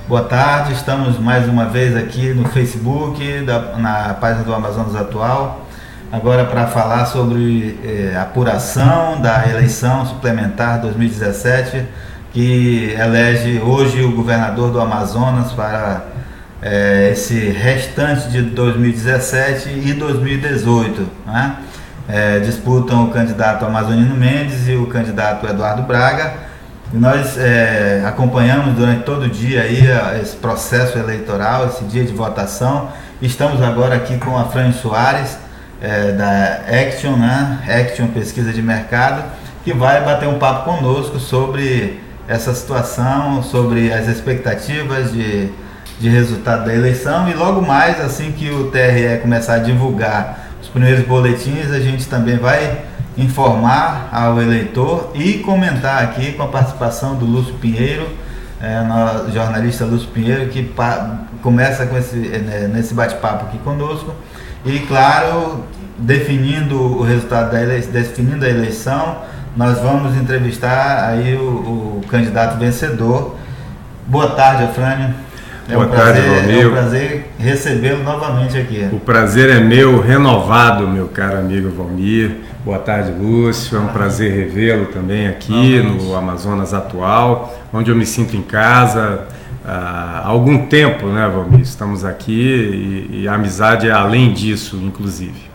Boa tarde, estamos mais uma vez aqui no Facebook, na página do Amazonas Atual, agora para falar sobre a apuração da eleição suplementar 2017, que elege hoje o governador do Amazonas para esse restante de 2017 e 2018, né? Disputam o candidato Amazonino Mendes e o candidato Eduardo Braga. E nós acompanhamos durante todo o dia aí esse processo eleitoral, esse dia de votação. Estamos agora aqui com a Fran Soares, da Action, né? Action Pesquisa de Mercado, que vai bater um papo conosco sobre essa situação, sobre as expectativas de resultado da eleição. E logo mais, assim que o TRE começar a divulgar os primeiros boletins, a gente também vai informar ao eleitor e comentar aqui com a participação do Lúcio Pinheiro, jornalista Lúcio Pinheiro, que começa com nesse bate-papo aqui conosco. E claro, definindo o resultado definindo a eleição, nós vamos entrevistar aí o candidato vencedor. Boa tarde, Afrânio. Boa tarde, Valmir. É um prazer recebê-lo novamente aqui. O prazer é meu, renovado, meu caro amigo Valmir. Boa tarde, Lúcio. É um prazer revê-lo também aqui no Amazonas Atual, onde eu me sinto em casa há algum tempo, né, Valmir? Estamos aqui e a amizade é além disso, inclusive.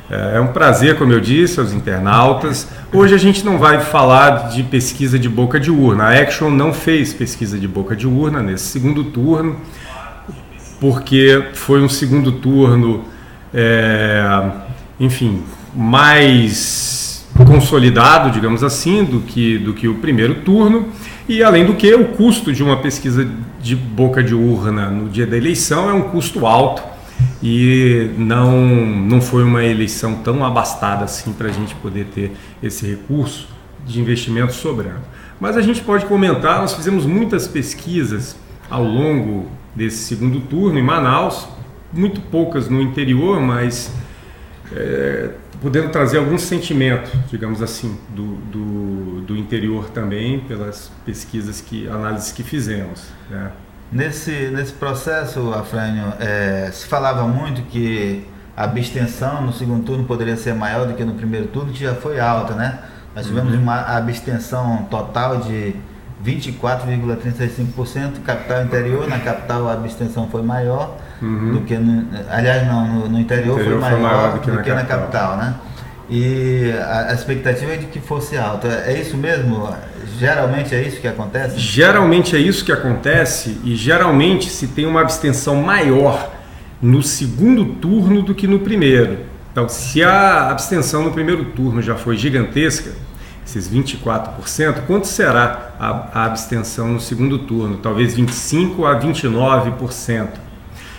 É um prazer, como eu disse, aos internautas. Hoje a gente não vai falar de pesquisa de boca de urna. A Action não fez pesquisa de boca de urna nesse segundo turno, porque foi um segundo turno, enfim, mais consolidado, digamos assim, do que o primeiro turno. E, além do que, o custo de uma pesquisa de boca de urna no dia da eleição é um custo alto. E não foi uma eleição tão abastada assim para a gente poder ter esse recurso de investimento sobrando. Mas a gente pode comentar, nós fizemos muitas pesquisas ao longo desse segundo turno em Manaus, muito poucas no interior, mas podendo trazer algum sentimento, digamos assim, do interior também, pelas pesquisas, análises que fizemos, né? Nesse processo, Afrânio, se falava muito que a abstenção no segundo turno poderia ser maior do que no primeiro turno, que já foi alta, né? Nós tivemos uma abstenção total de 24,35%, capital interior. Na capital a abstenção foi maior do que no interior foi maior do que na capital, né? E a expectativa é de que fosse alta. É isso mesmo? Geralmente é isso que acontece? Geralmente é isso que acontece, e geralmente se tem uma abstenção maior no segundo turno do que no primeiro. Então, se a abstenção no primeiro turno já foi gigantesca, esses 24%, quanto será a abstenção no segundo turno? Talvez 25% a 29%.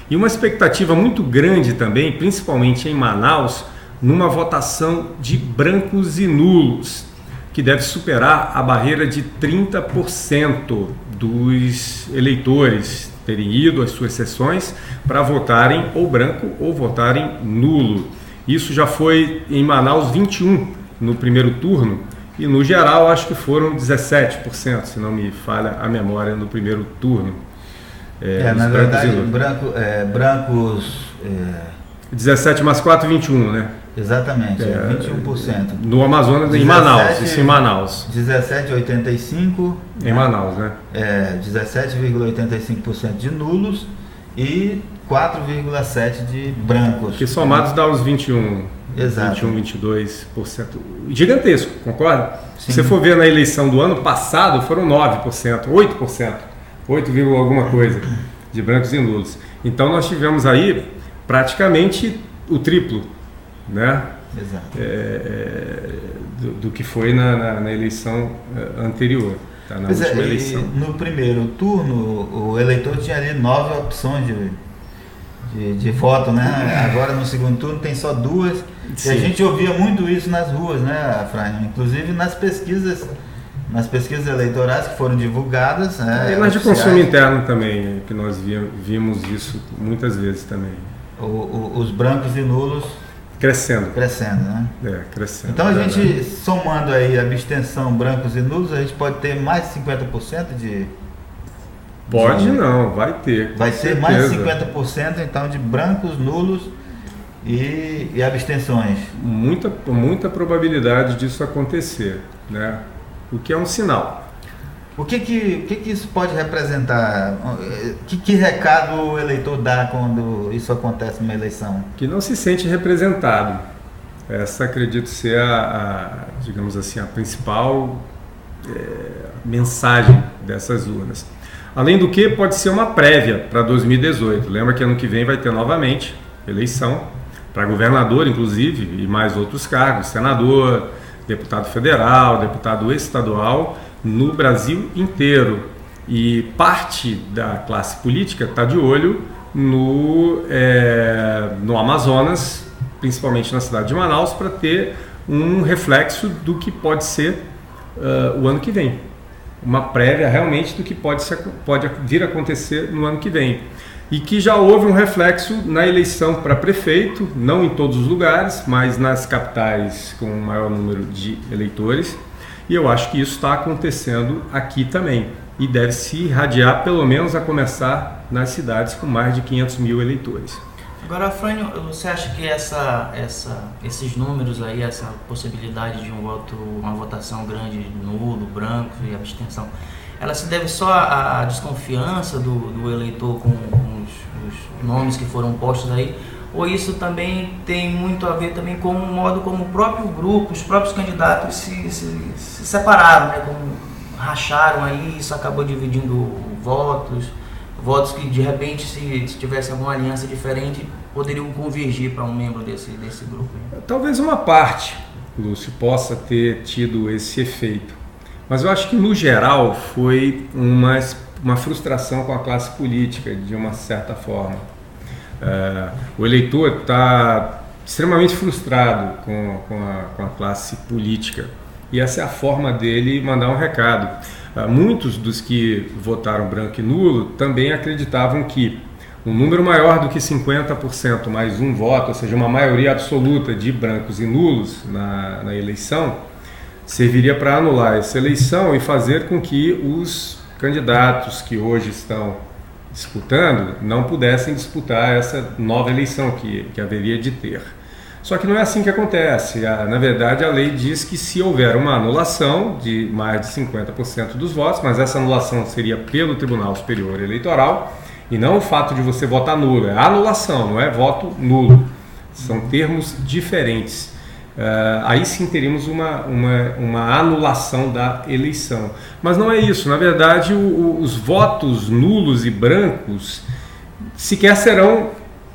E uma expectativa muito grande também, principalmente em Manaus, numa votação de brancos e nulos, que deve superar a barreira de 30% dos eleitores terem ido às suas sessões para votarem ou branco ou votarem nulo. Isso já foi em Manaus 21% no primeiro turno, e no geral acho que foram 17%, se não me falha a memória, no primeiro turno. Na verdade, brancos... 17 mais 4, 21, né? Exatamente, 21%. No Amazonas, 17, em Manaus, isso em Manaus. 17,85%. Em Manaus, né? 17,85% de nulos e 4,7% de brancos. Que somados dá os 21%. Exato. 22%. Gigantesco, concorda? Sim. Se você for ver na eleição do ano passado, foram 9%, 8%, 8, alguma coisa de brancos e nulos. Então nós tivemos aí praticamente o triplo, né? Exato. Do que foi na eleição anterior, tá? Na última eleição. No primeiro turno, o eleitor tinha ali 9 opções de voto, né? Agora no segundo turno tem só 2. Sim. E a gente ouvia muito isso nas ruas, né, Afrânio? Inclusive nas pesquisas eleitorais que foram divulgadas. E nas de consumo interno também, que nós vimos isso muitas vezes também. Os brancos e nulos crescendo, né? Crescendo. Então a gente, somando aí a abstenção, brancos e nulos, a gente pode ter mais de 50% Pode não, vai ter. Vai ser mais de 50% então de brancos, nulos e abstenções. Muita probabilidade disso acontecer, né? O que é um sinal. O que isso pode representar? Que recado o eleitor dá quando isso acontece numa eleição? Que não se sente representado. Essa acredito ser digamos assim, a principal mensagem dessas urnas. Além do que, pode ser uma prévia para 2018. Lembra que ano que vem vai ter novamente eleição para governador, inclusive, e mais outros cargos, senador, deputado federal, deputado estadual, no Brasil inteiro. E parte da classe política está de olho no Amazonas, principalmente na cidade de Manaus, para ter um reflexo do que pode ser o ano que vem. Uma prévia realmente do que pode vir a acontecer no ano que vem. E que já houve um reflexo na eleição para prefeito, não em todos os lugares, mas nas capitais com maior número de eleitores. E eu acho que isso está acontecendo aqui também. E deve se irradiar, pelo menos a começar nas cidades com mais de 500 mil eleitores. Agora, Afrânio, você acha que esses números aí, essa possibilidade de uma votação grande, nulo, branco e abstenção, ela se deve só à desconfiança do eleitor com os nomes que foram postos aí, ou isso também tem muito a ver também com o modo como o próprio grupo, os próprios candidatos se separaram, né? Como racharam aí, isso acabou dividindo votos que de repente, se tivesse alguma aliança diferente, poderiam convergir para um membro desse grupo? Talvez uma parte, Lúcio, possa ter tido esse efeito. Mas eu acho que, no geral, foi uma frustração com a classe política, de uma certa forma. O eleitor está extremamente frustrado com a classe política. E essa é a forma dele mandar um recado. Muitos dos que votaram branco e nulo também acreditavam que um número maior do que 50% mais um voto, ou seja, uma maioria absoluta de brancos e nulos na eleição, serviria para anular essa eleição e fazer com que os candidatos que hoje estão disputando não pudessem disputar essa nova eleição que haveria de ter. Só que não é assim que acontece. Na verdade, a lei diz que se houver uma anulação de mais de 50% dos votos, mas essa anulação seria pelo Tribunal Superior Eleitoral, e não o fato de você votar nulo, é anulação, não é voto nulo. São termos diferentes. Aí sim teríamos uma anulação da eleição. Mas não é isso. Na verdade, os votos nulos e brancos sequer serão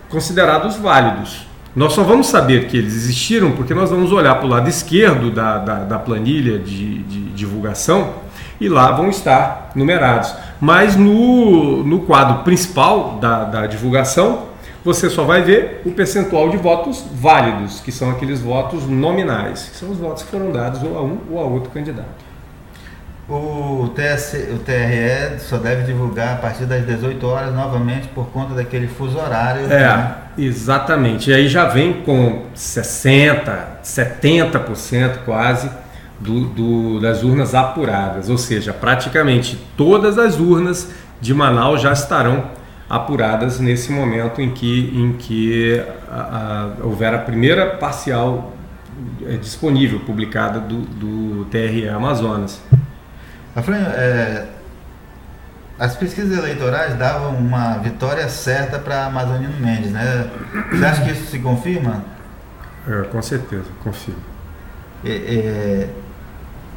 considerados válidos. Nós só vamos saber que eles existiram porque nós vamos olhar para o lado esquerdo da planilha de divulgação e lá vão estar numerados. Mas no quadro principal da divulgação, você só vai ver o percentual de votos válidos, que são aqueles votos nominais, que são os votos que foram dados ou a um ou a outro candidato. O TRE só deve divulgar a partir das 18 horas novamente por conta daquele fuso horário. Né? Exatamente. E aí já vem com 60%, 70% quase das urnas apuradas, ou seja, praticamente todas as urnas de Manaus já estarão apuradas nesse momento em que houver a primeira parcial disponível, publicada do TRE Amazonas. Afrânio, as pesquisas eleitorais davam uma vitória certa para Amazonino Mendes, né? Você acha que isso se confirma? Com certeza, confirmo.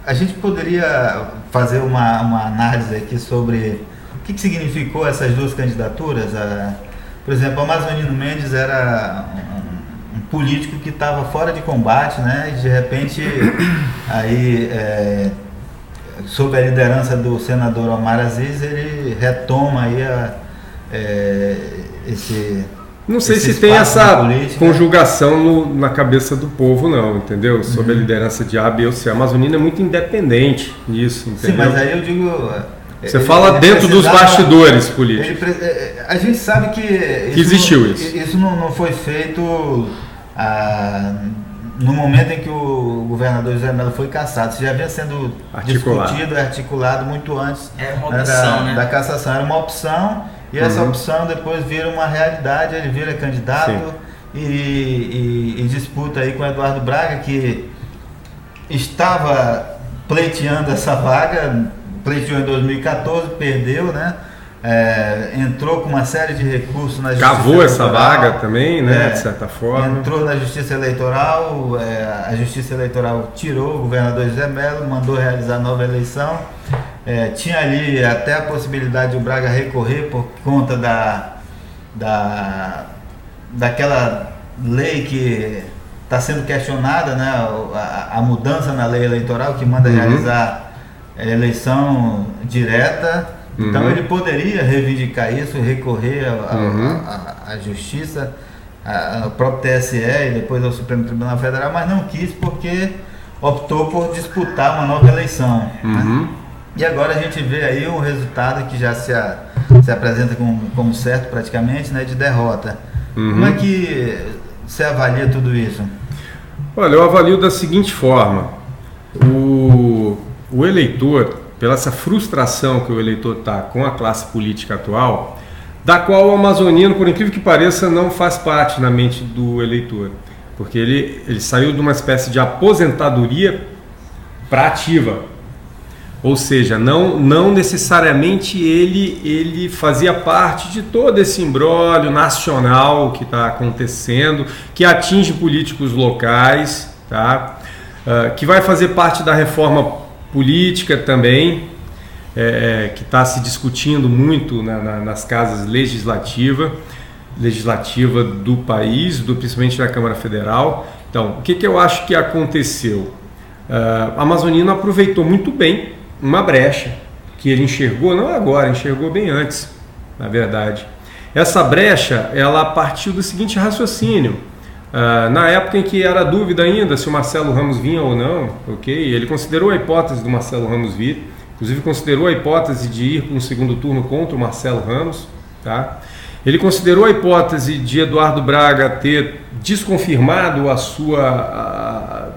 A gente poderia fazer uma análise aqui sobre o que significou essas duas candidaturas? Por exemplo, Amazonino Mendes era um político que estava fora de combate, né? E de repente, aí, sob a liderança do senador Omar Aziz, ele retoma aí esse... Não sei se tem essa conjugação na cabeça do povo, não, entendeu? Sob a liderança de A, B ou C. A Amazonina é muito independente nisso, entendeu? Sim, mas aí eu digo... Você fala dentro dos bastidores políticos. A gente sabe que existiu isso. Isso não foi feito no momento em que o governador José Melo foi cassado, isso já vinha sendo discutido e articulado muito antes da cassação. Era uma opção e essa opção depois vira uma realidade, ele vira candidato e disputa aí com o Eduardo Braga, que estava pleiteando essa vaga, pleiteou em 2014, perdeu, né? Entrou com uma série de recursos na Justiça Cavou essa vaga também, né, de certa forma. Entrou na Justiça Eleitoral, a Justiça Eleitoral tirou o governador José Melo, mandou realizar nova eleição. Tinha ali até a possibilidade de o Braga recorrer por conta daquela lei que está sendo questionada, né, a mudança na lei eleitoral que manda realizar eleição direta. Então ele poderia reivindicar isso, recorrer à Justiça, ao próprio TSE e depois ao Supremo Tribunal Federal, mas não quis porque optou por disputar uma nova eleição. Né? E agora a gente vê aí um resultado que já se apresenta como certo praticamente, né, de derrota. Como é que você avalia tudo isso? Olha, eu avalio da seguinte forma: o eleitor, pela essa frustração que o eleitor está com a classe política atual, da qual o amazonino, por incrível que pareça, não faz parte na mente do eleitor, porque ele saiu de uma espécie de aposentadoria para ativa, ou seja, não necessariamente ele fazia parte de todo esse imbróglio nacional que está acontecendo, que atinge políticos locais, tá? Que vai fazer parte da reforma política também, que está se discutindo muito nas casas legislativas do país, principalmente na Câmara Federal. Então, o que eu acho que aconteceu? A Amazonina aproveitou muito bem uma brecha que ele enxergou, não agora, enxergou bem antes, na verdade. Essa brecha, ela partiu do seguinte raciocínio. Na época em que era dúvida ainda se o Marcelo Ramos vinha ou não, ele considerou a hipótese do Marcelo Ramos vir, inclusive considerou a hipótese de ir para um segundo turno contra o Marcelo Ramos, tá? Ele considerou a hipótese de Eduardo Braga ter desconfirmado a sua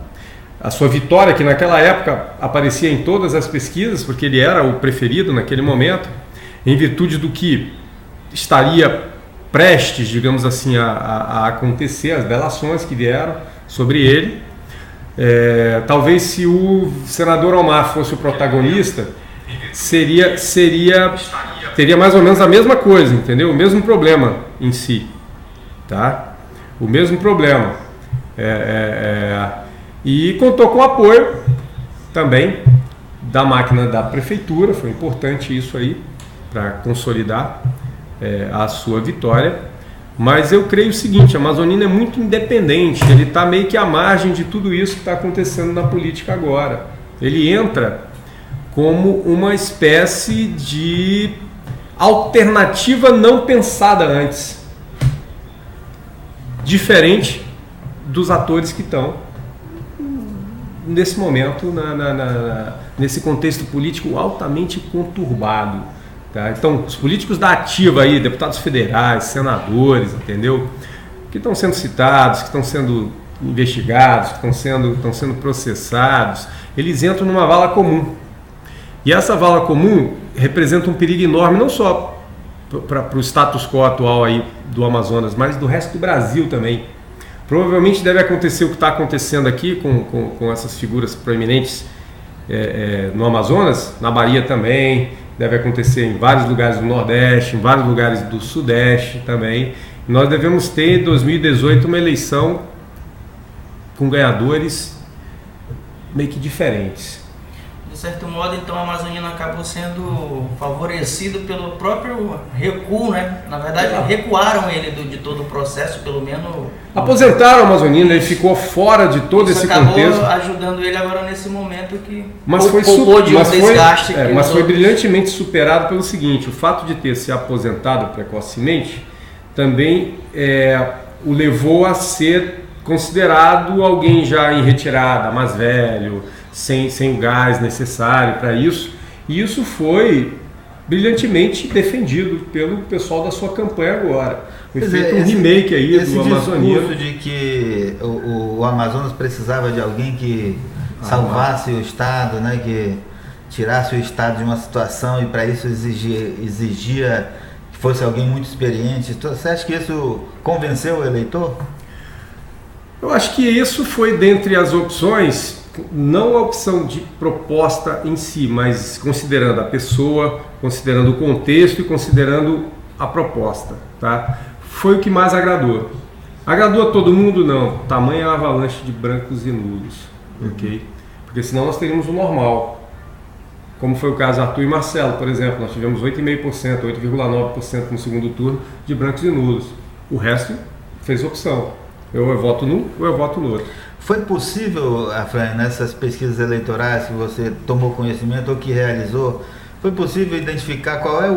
vitória, que naquela época aparecia em todas as pesquisas, porque ele era o preferido naquele momento, em virtude do que estaria prestes, digamos assim, a acontecer, as delações que vieram sobre ele. Talvez se o senador Omar fosse o protagonista, teria mais ou menos a mesma coisa, entendeu? O mesmo problema em si, tá? O mesmo problema. E contou com o apoio também da máquina da prefeitura, foi importante isso aí para consolidar a sua vitória. Mas eu creio o seguinte: a Amazonina é muito independente, ele está meio que à margem de tudo isso que está acontecendo na política agora. Ele entra como uma espécie de alternativa não pensada antes, diferente dos atores que estão nesse momento, nesse contexto político altamente conturbado. Tá? Então, os políticos da ativa aí, deputados federais, senadores, entendeu? Que estão sendo citados, que estão sendo investigados, que estão sendo processados, eles entram numa vala comum. E essa vala comum representa um perigo enorme, não só para o status quo atual aí do Amazonas, mas do resto do Brasil também. Provavelmente deve acontecer o que está acontecendo aqui com essas figuras proeminentes no Amazonas, na Bahia também. Deve acontecer em vários lugares do Nordeste, em vários lugares do Sudeste também. Nós devemos ter em 2018 uma eleição com ganhadores meio que diferentes. De certo modo, então, a Amazonina acabou sendo favorecido pelo próprio recuo, né? Na verdade, recuaram ele de todo o processo, pelo menos... Aposentaram a Amazonina, ele ficou fora de todo esse contexto. Acabou ajudando ele agora nesse momento que mas foi brilhantemente superado pelo seguinte: o fato de ter se aposentado precocemente também o levou a ser considerado alguém já em retirada, mais velho, sem o gás necessário para isso. E isso foi brilhantemente defendido pelo pessoal da sua campanha agora. Foi feito um esse remake aí esse do Amazonino. discurso de que o Amazonas precisava de alguém que salvasse o Estado, né, que tirasse o Estado de uma situação, e para isso exigia que fosse alguém muito experiente. Você acha que isso convenceu o eleitor? Eu acho que isso foi dentre as opções, não a opção de proposta em si, mas considerando a pessoa, considerando o contexto e considerando a proposta, tá? Foi o que mais agradou. Agradou a todo mundo? Não. Tamanha avalanche de brancos e nulos, ok? Porque senão nós teríamos o normal. Como foi o caso de Arthur e Marcelo, por exemplo, nós tivemos 8,5%, 8,9% no segundo turno de brancos e nulos. O resto fez opção. Eu voto num ou eu voto no outro. Foi possível, Afrânio, nessas pesquisas eleitorais que você tomou conhecimento ou que realizou, foi possível identificar qual é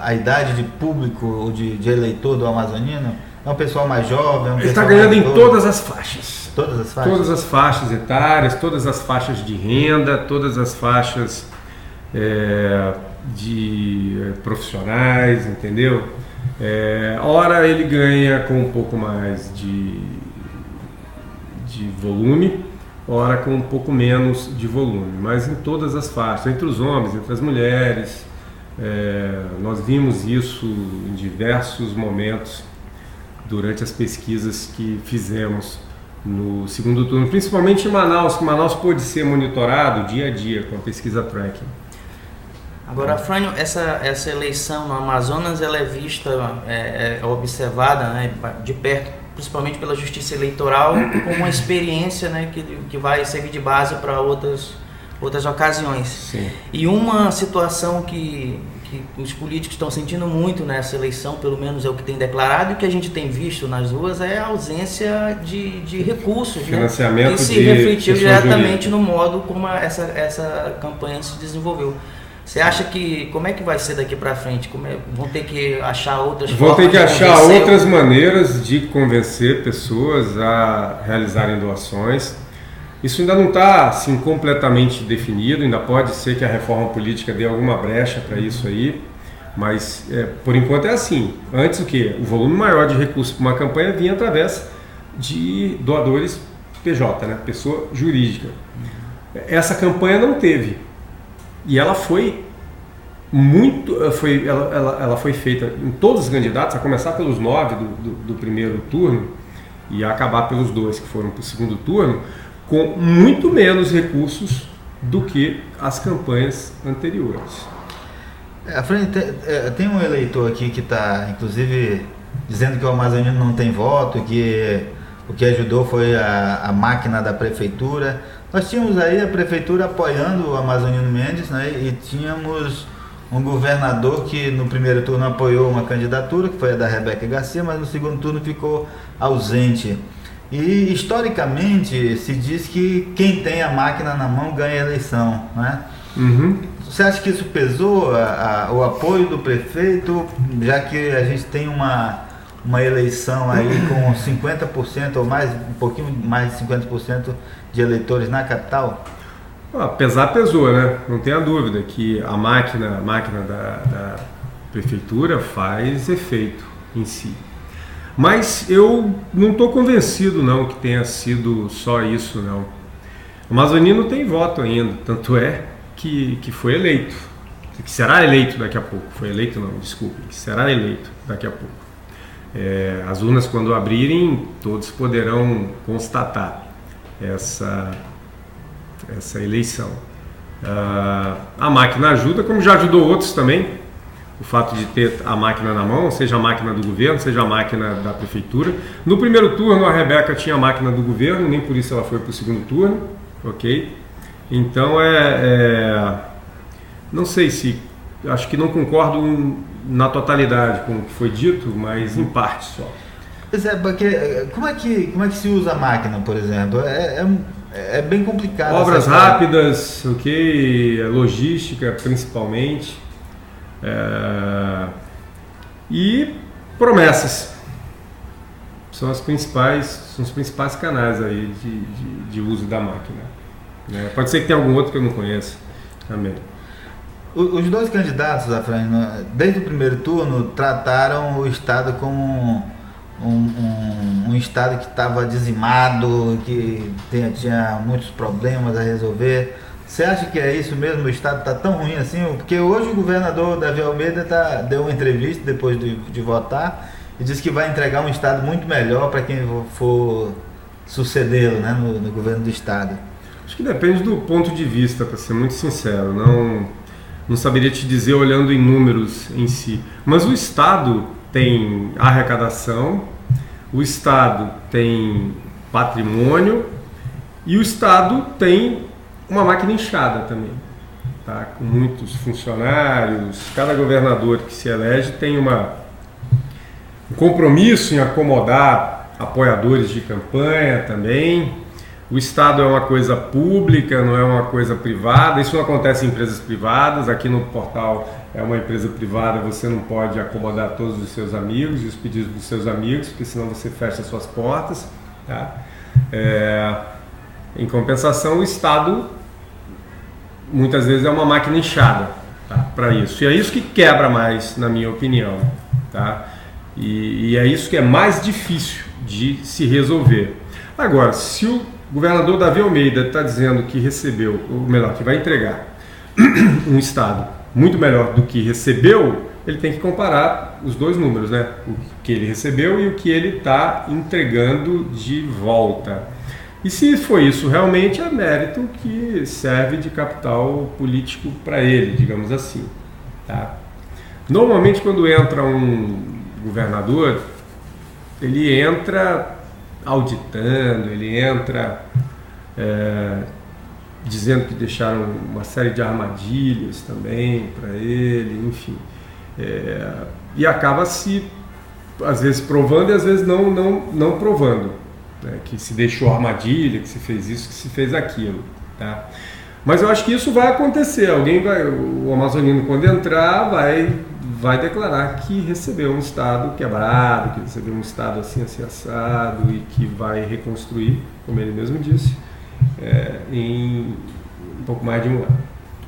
a idade de público, de eleitor do Amazonino? É um pessoal mais jovem? Ele está ganhando em todas as faixas. Todas as faixas? Todas as faixas etárias, todas as faixas de renda, todas as faixas de profissionais, entendeu? Ora ele ganha com um pouco mais de volume, ora com um pouco menos de volume, mas em todas as faixas, entre os homens, entre as mulheres. Nós vimos isso em diversos momentos durante as pesquisas que fizemos no segundo turno, principalmente em Manaus, que Manaus pôde ser monitorado dia a dia com a pesquisa tracking. Agora, Afrânio, essa eleição no Amazonas, ela é vista, observada, né, de perto, principalmente pela Justiça Eleitoral, como uma experiência, né, que vai servir de base para outras ocasiões. Sim. E uma situação que os políticos estão sentindo muito nessa eleição, pelo menos é o que tem declarado e que a gente tem visto nas ruas, é a ausência de recursos, financiamento, né, que se refletiu diretamente no modo como essa campanha se desenvolveu. Você acha que, como é que vai ser daqui para frente? Vão ter que achar outras formas? Vão ter que achar outras maneiras de convencer pessoas a realizarem doações. Isso ainda não está assim, completamente definido, ainda pode ser que a reforma política dê alguma brecha para isso aí, mas por enquanto é assim. Antes o quê? O volume maior de recursos para uma campanha vinha através de doadores PJ, né? Pessoa jurídica. Essa campanha não teve. E ela foi ela foi feita em todos os candidatos, a começar pelos 9 do primeiro turno e a acabar pelos 2 que foram para o segundo turno, com muito menos recursos do que as campanhas anteriores. Tem um eleitor aqui que está, inclusive, dizendo que o Amazonino não tem voto, que o que ajudou foi a máquina da prefeitura. Nós tínhamos aí a prefeitura apoiando o Amazonino Mendes, né? E tínhamos um governador que no primeiro turno apoiou uma candidatura, que foi a da Rebeca Garcia, mas no segundo turno ficou ausente. E historicamente se diz que quem tem a máquina na mão ganha a eleição, né? Uhum. Você acha que isso pesou o apoio do prefeito, já que a gente tem uma eleição aí com 50% ou mais, um pouquinho mais de 50% de eleitores na capital? Pesou, né? Não tenha dúvida que a máquina da prefeitura faz efeito em si. Mas eu não estou convencido não que tenha sido só isso, não. O Amazonino tem voto ainda, tanto é que foi eleito, que será eleito daqui a pouco. Foi eleito não, desculpe, que será eleito daqui a pouco. As urnas, quando abrirem, todos poderão constatar essa eleição. A máquina ajuda, como já ajudou outros também. O fato de ter a máquina na mão, seja a máquina do governo, seja a máquina da prefeitura. No primeiro turno, a Rebeca tinha a máquina do governo, nem por isso ela foi para o segundo turno, ok? Então, não sei se... Acho que não concordo na totalidade com o que foi dito, mas em parte só. Pois porque como é que se usa a máquina, por exemplo? É bem complicado. Obras rápidas, ok? Logística, principalmente. E promessas são os principais canais aí de uso da máquina, né? Pode ser que tenha algum outro que eu não conheço também. Os dois candidatos, Zafran, desde o primeiro turno, trataram o Estado como um Estado que estava dizimado, que tinha muitos problemas a resolver. Você acha que é isso mesmo? O Estado está tão ruim assim? Porque hoje o governador Davi Almeida deu uma entrevista depois de votar e disse que vai entregar um Estado muito melhor para quem for sucedê-lo, né, no governo do Estado. Acho que depende do ponto de vista, para ser muito sincero. Não saberia te dizer olhando em números em si. Mas o Estado tem arrecadação, o Estado tem patrimônio e o Estado tem uma máquina inchada também, tá? Com muitos funcionários. Cada governador que se elege tem um compromisso em acomodar apoiadores de campanha também. O Estado é uma coisa pública, não é uma coisa privada. Isso não acontece em empresas privadas. Aqui no portal é uma empresa privada, você não pode acomodar todos os seus amigos e os pedidos dos seus amigos, porque senão você fecha suas portas, tá? Em compensação, o Estado muitas vezes é uma máquina inchada, tá, para isso. E é isso que quebra mais, na minha opinião, tá? E é isso que é mais difícil de se resolver. Agora, se o governador Davi Almeida está dizendo que recebeu, ou melhor, que vai entregar um Estado muito melhor do que recebeu, ele tem que comparar os dois números, né? O que ele recebeu e o que ele está entregando de volta. E se foi isso realmente, é mérito que serve de capital político para ele, digamos assim, tá? Normalmente, quando entra um governador, ele entra auditando, ele entra dizendo que deixaram uma série de armadilhas também para ele, enfim. E acaba se, às vezes, provando e às vezes não provando, né? Que se deixou armadilha, que se fez isso, que se fez aquilo, tá? Mas eu acho que isso vai acontecer. O amazonino, quando entrar, vai declarar que recebeu um Estado quebrado, que recebeu um Estado assim assado e que vai reconstruir, como ele mesmo disse, em um pouco mais de um ano.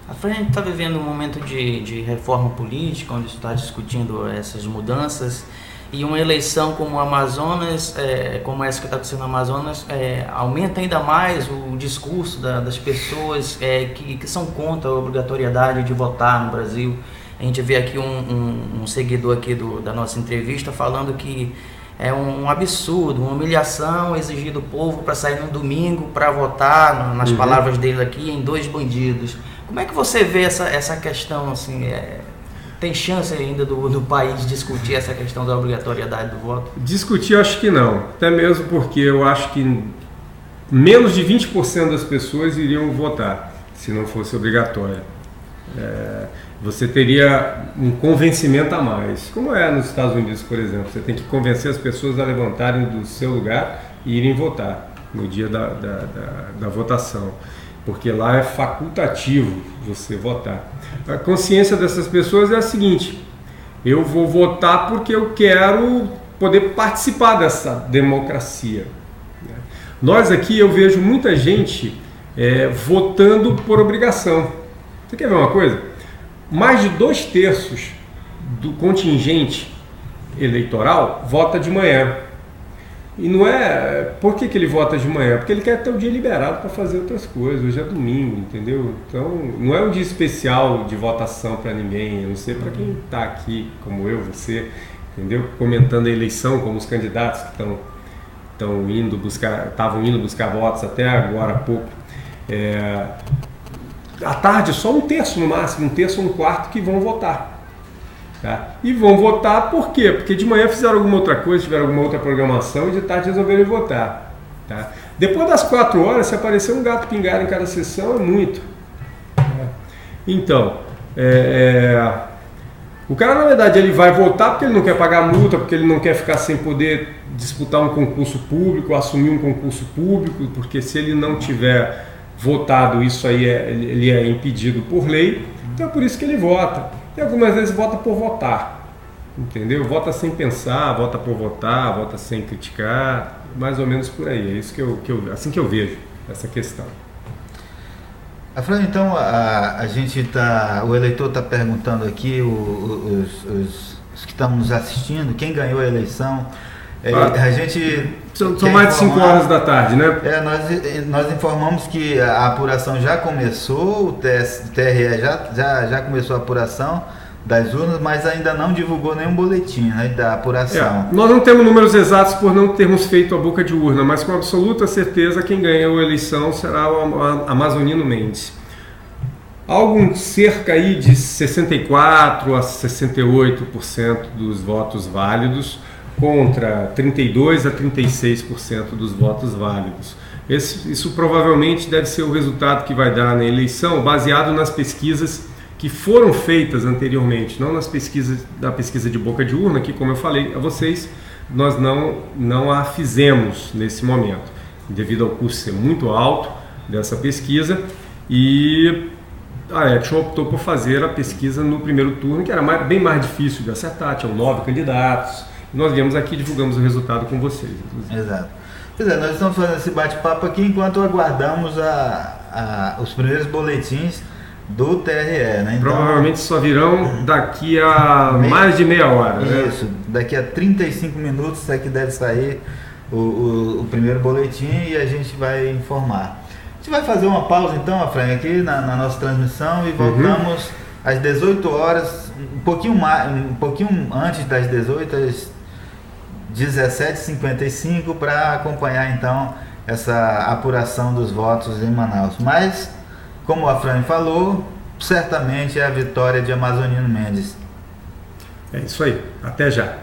A gente está vivendo um momento de reforma política, onde se está discutindo essas mudanças, e uma eleição como o Amazonas, como essa que está acontecendo no Amazonas, aumenta ainda mais o discurso das pessoas que são contra a obrigatoriedade de votar no Brasil. A gente vê aqui um seguidor aqui da nossa entrevista falando que é um absurdo, uma humilhação exigir do povo para sair no domingo para votar, nas palavras dele aqui, em 2 bandidos. Como é que você vê essa questão, assim, tem chance ainda do país discutir essa questão da obrigatoriedade do voto? Discutir eu acho que não, até mesmo porque eu acho que menos de 20% das pessoas iriam votar se não fosse obrigatório. Você teria um convencimento a mais, como é nos Estados Unidos, por exemplo. Você tem que convencer as pessoas a levantarem do seu lugar e irem votar no dia da votação, porque lá é facultativo você votar. A consciência dessas pessoas é a seguinte: eu vou votar porque eu quero poder participar dessa democracia. Nós aqui, eu vejo muita gente votando por obrigação. Você quer ver uma coisa? Mais de 2/3 do contingente eleitoral vota de manhã. E não é... Por que ele vota de manhã? Porque ele quer ter o dia liberado para fazer outras coisas. Hoje é domingo, entendeu? Então, não é um dia especial de votação para ninguém, a não ser para quem está aqui, como eu, você, entendeu? Comentando a eleição, como os candidatos que estavam indo buscar votos até agora há pouco. À tarde, só 1/3 no máximo, 1/3 ou 1/4 que vão votar. Tá? E vão votar por quê? Porque de manhã fizeram alguma outra coisa, tiveram alguma outra programação e de tarde resolveram votar. Tá? Depois das 4 horas, se aparecer um gato pingado em cada sessão, é muito. Tá? Então, o cara, na verdade, ele vai votar porque ele não quer pagar multa, porque ele não quer ficar sem poder disputar um concurso público, assumir um concurso público, porque se ele não tiver votado, isso aí ele é impedido por lei, então é por isso que ele vota. E algumas vezes vota por votar, entendeu? Vota sem pensar, vota por votar, vota sem criticar, mais ou menos por aí. É isso assim que eu vejo essa questão. Afrânio, então a gente o eleitor está perguntando aqui, os que estão nos assistindo, quem ganhou a eleição. A gente são mais de 5 horas da tarde, né? Nós informamos que a apuração já começou, o TRE já começou a apuração das urnas, mas ainda não divulgou nenhum boletim, né, da apuração. Nós não temos números exatos por não termos feito a boca de urna, mas com absoluta certeza quem ganhou a eleição será o Amazonino Mendes. Cerca aí de 64% a 68% dos votos válidos contra 32% a 36% dos votos válidos. Isso provavelmente deve ser o resultado que vai dar na eleição, baseado nas pesquisas que foram feitas anteriormente, não na pesquisa de boca de urna, que, como eu falei a vocês, nós não a fizemos nesse momento, devido ao custo ser muito alto dessa pesquisa, e a Action optou por fazer a pesquisa no primeiro turno, que era bem mais difícil de acertar, tinham 9 candidatos, e nós viemos aqui e divulgamos o resultado com vocês. Inclusive. Exato. Pois é, nós estamos fazendo esse bate-papo aqui enquanto aguardamos os primeiros boletins do TRE, né? Então, provavelmente só virão daqui a mais de meia hora. Isso, né? Daqui a 35 minutos é que deve sair o primeiro boletim e a gente vai informar. A gente vai fazer uma pausa então, Afrânio, aqui na nossa transmissão e voltamos às 18 horas, um pouquinho antes das 18, às 17h55, para acompanhar então essa apuração dos votos em Manaus. Mas, como o Afrânio falou, certamente é a vitória de Amazonino Mendes. É isso aí. Até já.